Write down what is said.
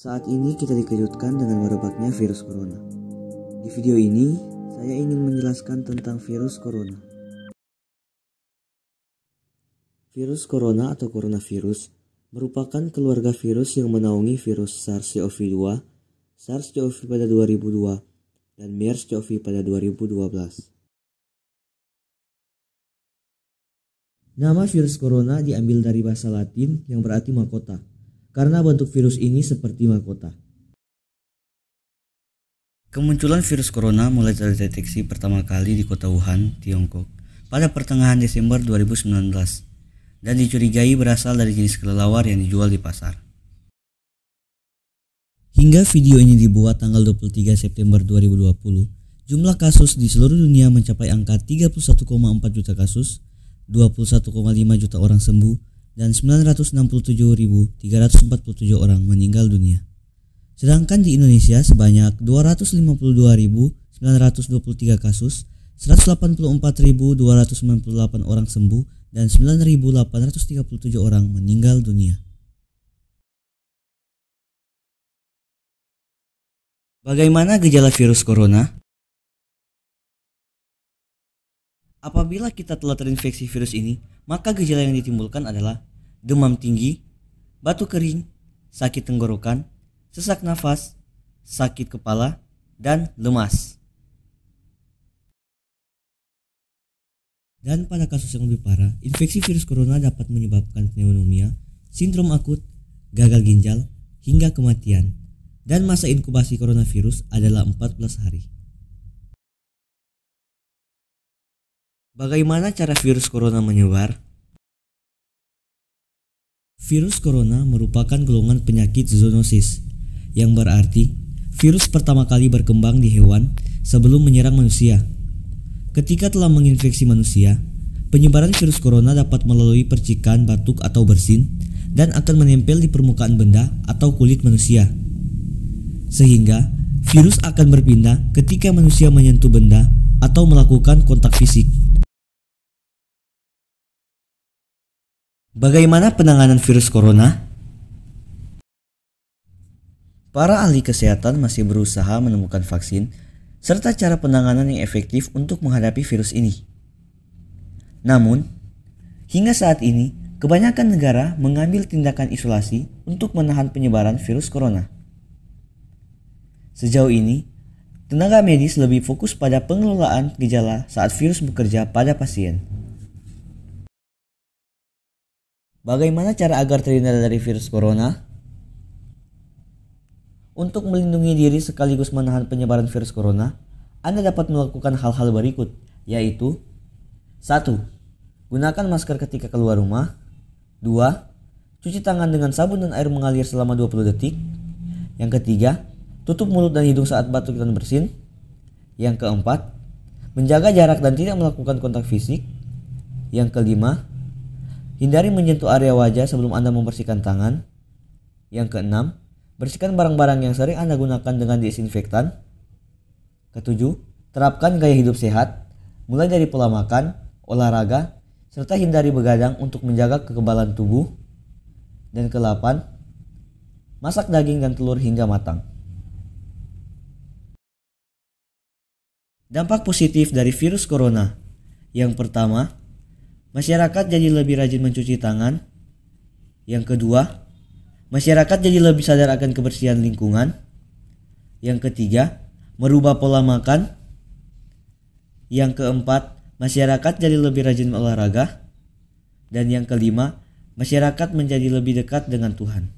Saat ini kita dikejutkan dengan merebaknya virus corona. Di video ini, saya ingin menjelaskan tentang virus corona. Virus corona atau coronavirus merupakan keluarga virus yang menaungi virus SARS-CoV-2, SARS-CoV pada 2002, dan MERS-CoV pada 2012. Nama virus corona diambil dari bahasa Latin yang berarti mahkota, karena bentuk virus ini seperti mahkota. Kemunculan virus corona mulai terdeteksi pertama kali di kota Wuhan, Tiongkok, pada pertengahan Desember 2019, dan dicurigai berasal dari jenis kelelawar yang dijual di pasar. Hingga video ini dibuat tanggal 23 September 2020, jumlah kasus di seluruh dunia mencapai angka 31,4 juta kasus, 21,5 juta orang sembuh, dan 967.347 orang meninggal dunia. Sedangkan di Indonesia sebanyak 252.923 kasus, 184.298 orang sembuh, dan 9.837 orang meninggal dunia. Bagaimana gejala virus corona? Apabila kita telah terinfeksi virus ini, maka gejala yang ditimbulkan adalah demam tinggi, batuk kering, sakit tenggorokan, sesak nafas, sakit kepala, dan lemas. Dan pada kasus yang lebih parah, infeksi virus corona dapat menyebabkan pneumonia, sindrom akut, gagal ginjal, hingga kematian. Dan masa inkubasi coronavirus adalah 14 hari. Bagaimana cara virus corona menyebar? Virus corona merupakan golongan penyakit zoonosis, yang berarti virus pertama kali berkembang di hewan sebelum menyerang manusia. Ketika telah menginfeksi manusia, penyebaran virus corona dapat melalui percikan, batuk, atau bersin, dan akan menempel di permukaan benda atau kulit manusia. Sehingga virus akan berpindah ketika manusia menyentuh benda atau melakukan kontak fisik. Bagaimana penanganan virus corona? Para ahli kesehatan masih berusaha menemukan vaksin serta cara penanganan yang efektif untuk menghadapi virus ini. Namun, hingga saat ini, kebanyakan negara mengambil tindakan isolasi untuk menahan penyebaran virus corona. Sejauh ini, tenaga medis lebih fokus pada pengelolaan gejala saat virus bekerja pada pasien. Bagaimana cara agar terhindar dari virus corona? Untuk melindungi diri sekaligus menahan penyebaran virus corona, Anda dapat melakukan hal-hal berikut, yaitu 1. Gunakan masker ketika keluar rumah. 2. Cuci tangan dengan sabun dan air mengalir selama 20 detik. Yang ketiga, tutup mulut dan hidung saat batuk dan bersin. Yang keempat, menjaga jarak dan tidak melakukan kontak fisik. Yang kelima, hindari menyentuh area wajah sebelum Anda membersihkan tangan. Yang keenam, bersihkan barang-barang yang sering Anda gunakan dengan disinfektan. Ketujuh, terapkan gaya hidup sehat, mulai dari pola makan, olahraga, serta hindari begadang untuk menjaga kekebalan tubuh. Dan kedelapan, masak daging dan telur hingga matang. Dampak positif dari virus corona. Yang pertama, masyarakat jadi lebih rajin mencuci tangan. Yang kedua, masyarakat jadi lebih sadar akan kebersihan lingkungan. Yang ketiga, merubah pola makan. Yang keempat, masyarakat jadi lebih rajin olahraga. Dan yang kelima, masyarakat menjadi lebih dekat dengan Tuhan.